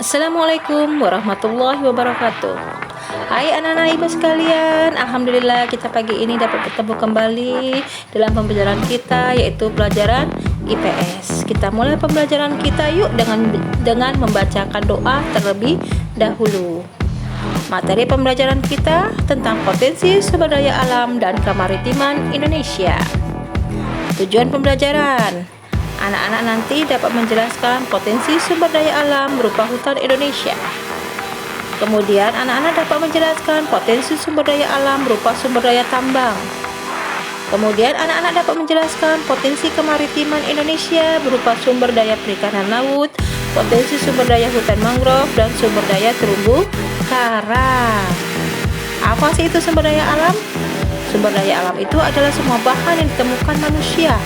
Assalamualaikum warahmatullahi wabarakatuh. Hai anak-anak ibu sekalian, alhamdulillah kita pagi ini dapat bertemu kembali dalam pembelajaran kita, yaitu pelajaran IPS. Kita mulai pembelajaran kita yuk dengan membacakan doa terlebih dahulu. Materi pembelajaran kita tentang potensi sumber daya alam dan kemaritiman Indonesia. Tujuan pembelajaran: anak-anak nanti dapat menjelaskan potensi sumber daya alam berupa hutan Indonesia. Kemudian anak-anak dapat menjelaskan potensi sumber daya alam berupa sumber daya tambang. Kemudian anak-anak dapat menjelaskan potensi kemaritiman Indonesia berupa sumber daya perikanan laut, potensi sumber daya hutan mangrove, dan sumber daya terumbu karang. Apa sih itu sumber daya alam? Sumber daya alam itu adalah semua bahan yang ditemukan manusia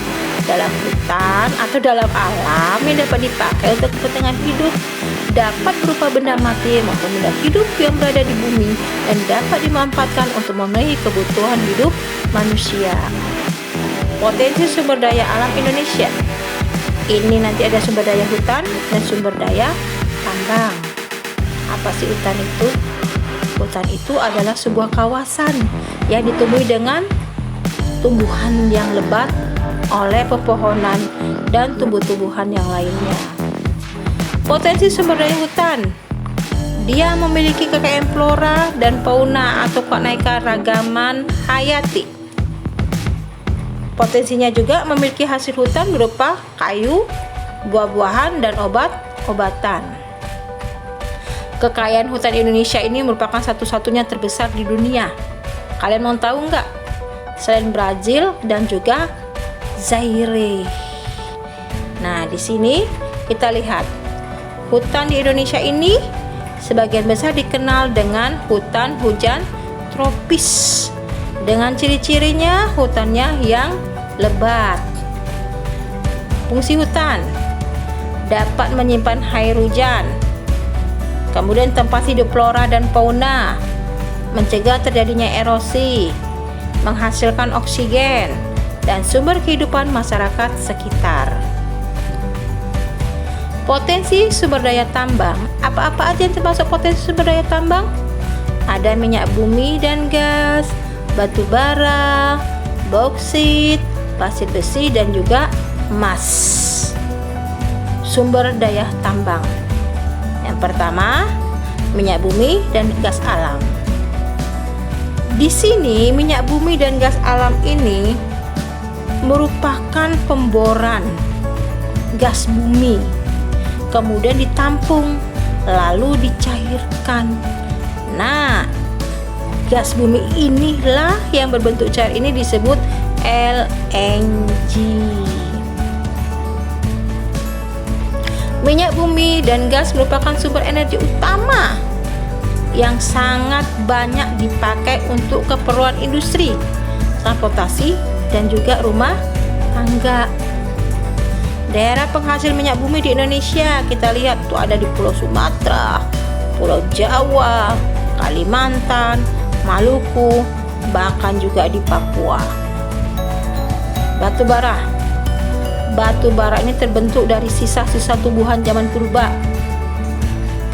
dalam hutan atau dalam alam yang dapat dipakai untuk kepentingan hidup, dapat berupa benda mati maupun benda hidup yang berada di bumi dan dapat dimanfaatkan untuk memenuhi kebutuhan hidup manusia. Potensi sumber daya alam Indonesia ini nanti ada sumber daya hutan dan sumber daya tambang. Apa sih hutan itu? Hutan itu adalah sebuah kawasan yang ditumbuhi dengan tumbuhan yang lebat oleh pepohonan dan tumbuh-tumbuhan yang lainnya. Potensi sumber daya hutan, dia memiliki kekayaan flora dan fauna atau keanekaragaman hayati. Potensinya juga memiliki hasil hutan berupa kayu, buah-buahan, dan obat-obatan. Kekayaan hutan Indonesia ini merupakan satu-satunya terbesar di dunia. Kalian mau tahu nggak? Selain Brazil dan juga Zaire. Nah, di sini kita lihat hutan di Indonesia ini sebagian besar dikenal dengan hutan hujan tropis. Dengan ciri-cirinya hutannya yang lebat. Fungsi hutan dapat menyimpan air hujan. Kemudian tempat hidup flora dan fauna, mencegah terjadinya erosi, menghasilkan oksigen, dan sumber kehidupan masyarakat sekitar. Potensi sumber daya tambang, apa-apa aja yang termasuk potensi sumber daya tambang? Ada minyak bumi dan gas, batu bara, bauksit, pasir besi, dan juga emas. Sumber daya tambang. Yang pertama, minyak bumi dan gas alam. Di sini minyak bumi dan gas alam ini merupakan pemboran gas bumi, kemudian ditampung lalu dicairkan. Nah, gas bumi inilah yang berbentuk cair ini disebut LNG. Minyak bumi dan gas merupakan sumber energi utama yang sangat banyak dipakai untuk keperluan industri, transportasi, dan juga rumah tangga. Daerah penghasil minyak bumi di Indonesia kita lihat tuh ada di Pulau Sumatera, Pulau Jawa, Kalimantan, Maluku, bahkan juga di Papua. Batu bara. Batu bara ini terbentuk dari sisa-sisa tumbuhan zaman purba.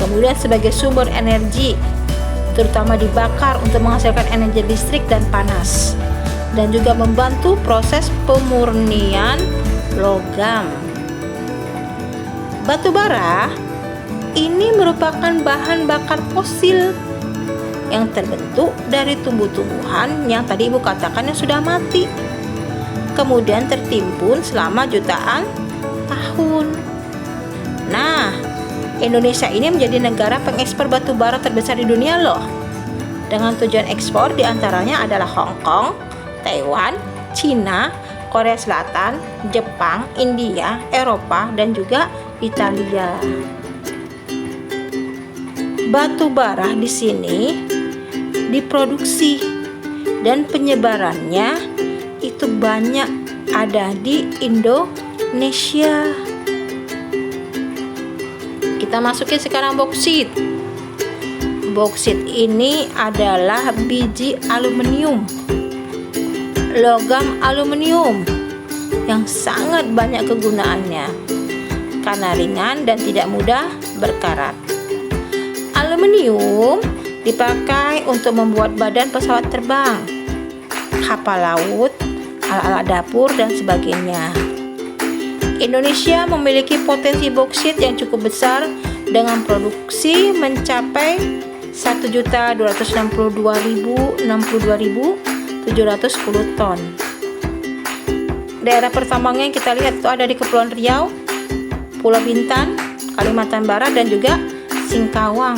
Kemudian sebagai sumber energi, terutama dibakar untuk menghasilkan energi listrik dan panas, dan juga membantu proses pemurnian logam. Batu bara ini merupakan bahan bakar fosil yang terbentuk dari tumbuh-tumbuhan yang tadi ibu katakan yang sudah mati, kemudian tertimbun selama jutaan tahun. Nah, Indonesia ini menjadi negara pengekspor batu bara terbesar di dunia loh. Dengan tujuan ekspor diantaranya adalah Hong Kong, Taiwan, Cina, Korea Selatan, Jepang, India, Eropa, dan juga Italia. Batu bara di sini diproduksi dan penyebarannya itu banyak ada di Indonesia. Kita masukin sekarang bauksit. Bauksit ini adalah biji aluminium, logam aluminium yang sangat banyak kegunaannya karena ringan dan tidak mudah berkarat. Aluminium dipakai untuk membuat badan pesawat terbang, kapal laut, alat-alat dapur, dan sebagainya. Indonesia memiliki potensi boksit yang cukup besar dengan produksi mencapai 1.262.710 ton. Daerah pertambangan yang kita lihat itu ada di Kepulauan Riau, Pulau Bintan, Kalimantan Barat, dan juga Singkawang.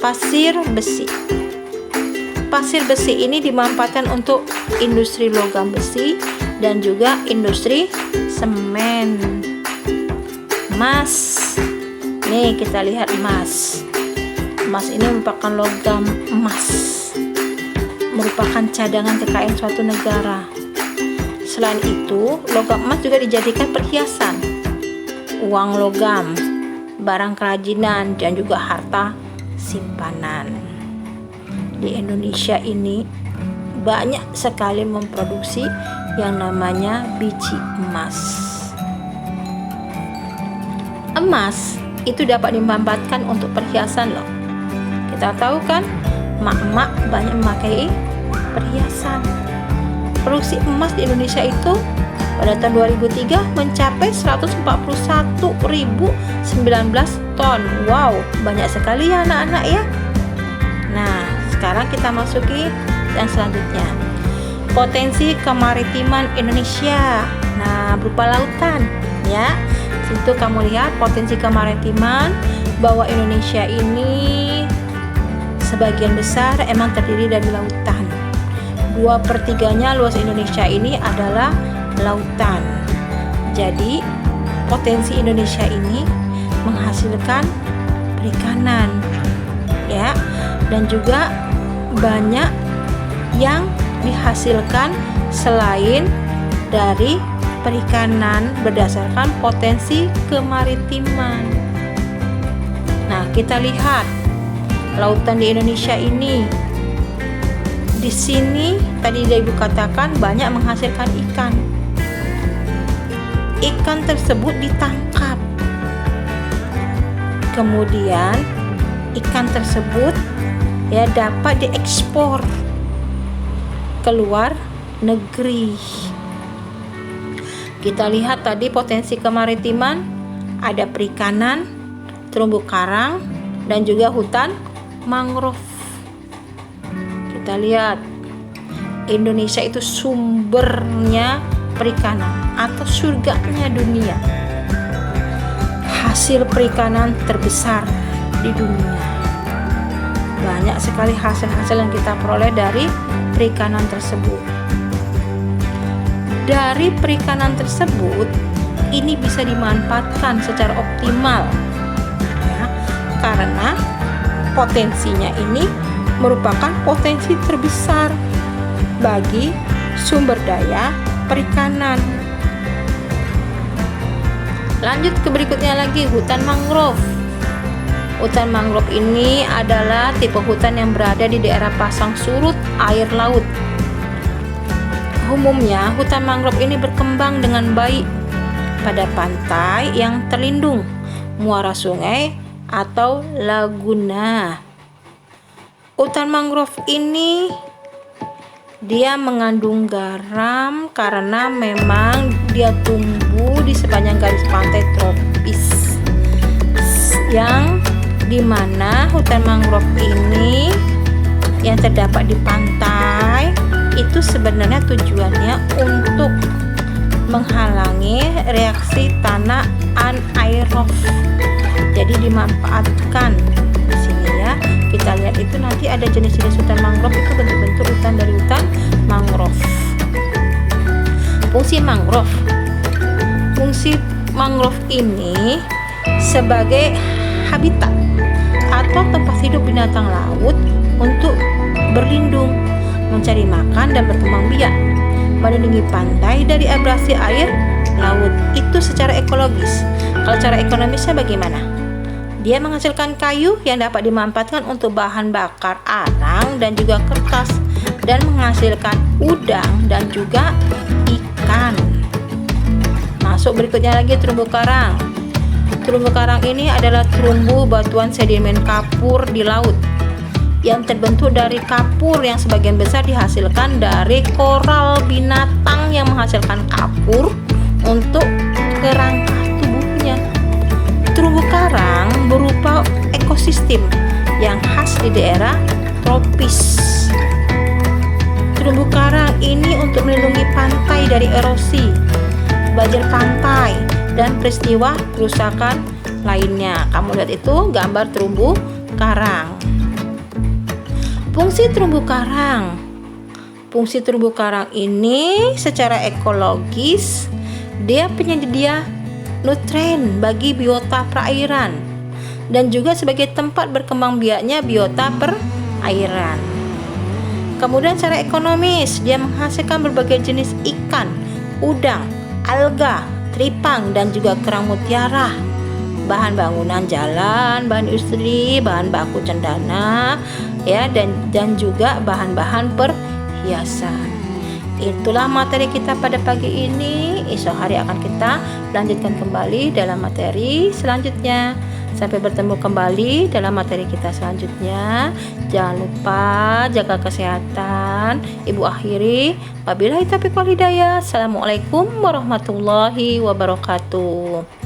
Pasir besi. Pasir besi ini dimanfaatkan untuk industri logam besi dan juga industri semen. Emas. Nih kita lihat emas. Emas ini merupakan logam emas, merupakan cadangan kekayaan suatu negara. Selain itu, logam emas juga dijadikan perhiasan, uang logam, barang kerajinan, dan juga harta simpanan. Di Indonesia ini banyak sekali memproduksi yang namanya biji emas. Emas itu dapat dimanfaatkan untuk perhiasan loh. Kita tahu kan, emak-emak banyak memakai perhiasan. Produksi emas di Indonesia itu pada tahun 2003 mencapai 141.019 ton. Wow, banyak sekali ya anak-anak ya. Nah, sekarang kita masuki yang selanjutnya. Potensi kemaritiman Indonesia. Nah, berupa lautan ya. Situ kamu lihat potensi kemaritiman bahwa Indonesia ini sebagian besar emang terdiri dari lautan. 2/3 luas Indonesia ini adalah lautan. Jadi potensi Indonesia ini menghasilkan perikanan ya, dan juga banyak yang dihasilkan selain dari perikanan berdasarkan potensi kemaritiman. Nah, kita lihat lautan di Indonesia ini. Di sini tadi Ibu katakan banyak menghasilkan ikan. Ikan tersebut ditangkap. Kemudian ikan tersebut ya dapat diekspor ke luar negeri. Kita lihat tadi potensi kemaritiman, ada perikanan, terumbu karang, dan juga hutan mangrove. Kita lihat Indonesia itu sumbernya perikanan atau surganya dunia. Hasil perikanan terbesar di dunia. Banyak sekali hasil-hasil yang kita peroleh dari perikanan tersebut. Dari perikanan tersebut ini bisa dimanfaatkan secara optimal ya, karena potensinya ini merupakan potensi terbesar bagi sumber daya perikanan. Lanjut ke berikutnya lagi, hutan mangrove. Hutan mangrove ini adalah tipe hutan yang berada di daerah pasang surut air laut. Umumnya hutan mangrove ini berkembang dengan baik pada pantai yang terlindung, muara sungai atau laguna. Hutan mangrove ini dia mengandung garam karena memang dia tumbuh di sepanjang garis pantai tropis, yang dimana hutan mangrove ini yang terdapat di pantai itu sebenarnya tujuannya untuk menghalangi reaksi tanah anaerob. Jadi dimanfaatkan di sini ya. Kita lihat itu nanti ada jenis-jenis hutan mangrove, itu bentuk-bentuk hutan dari hutan mangrove. Fungsi mangrove. Fungsi mangrove ini sebagai habitat atau tempat hidup binatang laut untuk berlindung, mencari makan, dan berkembang biak, melindungi pantai dari abrasi air laut. Itu secara ekologis. Kalau cara ekonomisnya bagaimana? Dia menghasilkan kayu yang dapat dimanfaatkan untuk bahan bakar arang dan juga kertas, dan menghasilkan udang dan juga ikan. Masuk berikutnya lagi terumbu karang. Terumbu karang ini adalah terumbu batuan sedimen kapur di laut yang terbentuk dari kapur yang sebagian besar dihasilkan dari koral binatang yang menghasilkan kapur untuk kerangka tubuhnya. Terumbu karang berupa ekosistem yang khas di daerah tropis. Terumbu karang ini untuk melindungi pantai dari erosi, banjir pantai, dan peristiwa kerusakan lainnya. Kamu lihat itu gambar terumbu karang. Fungsi terumbu karang. Fungsi terumbu karang ini secara ekologis dia penyedia nutrien bagi biota perairan dan juga sebagai tempat berkembang biaknya biota perairan. Kemudian secara ekonomis dia menghasilkan berbagai jenis ikan, udang, alga, teripang dan juga kerang mutiara, bahan bangunan jalan, bahan industri, bahan baku cendana, ya, dan juga bahan-bahan perhiasan. Itulah materi kita pada pagi ini. Esok hari akan kita lanjutkan kembali dalam materi selanjutnya. Sampai bertemu kembali dalam materi kita selanjutnya. Jangan lupa jaga kesehatan. Ibu akhiri, wabillahi taufiq wal hidayah. Assalamualaikum warahmatullahi wabarakatuh.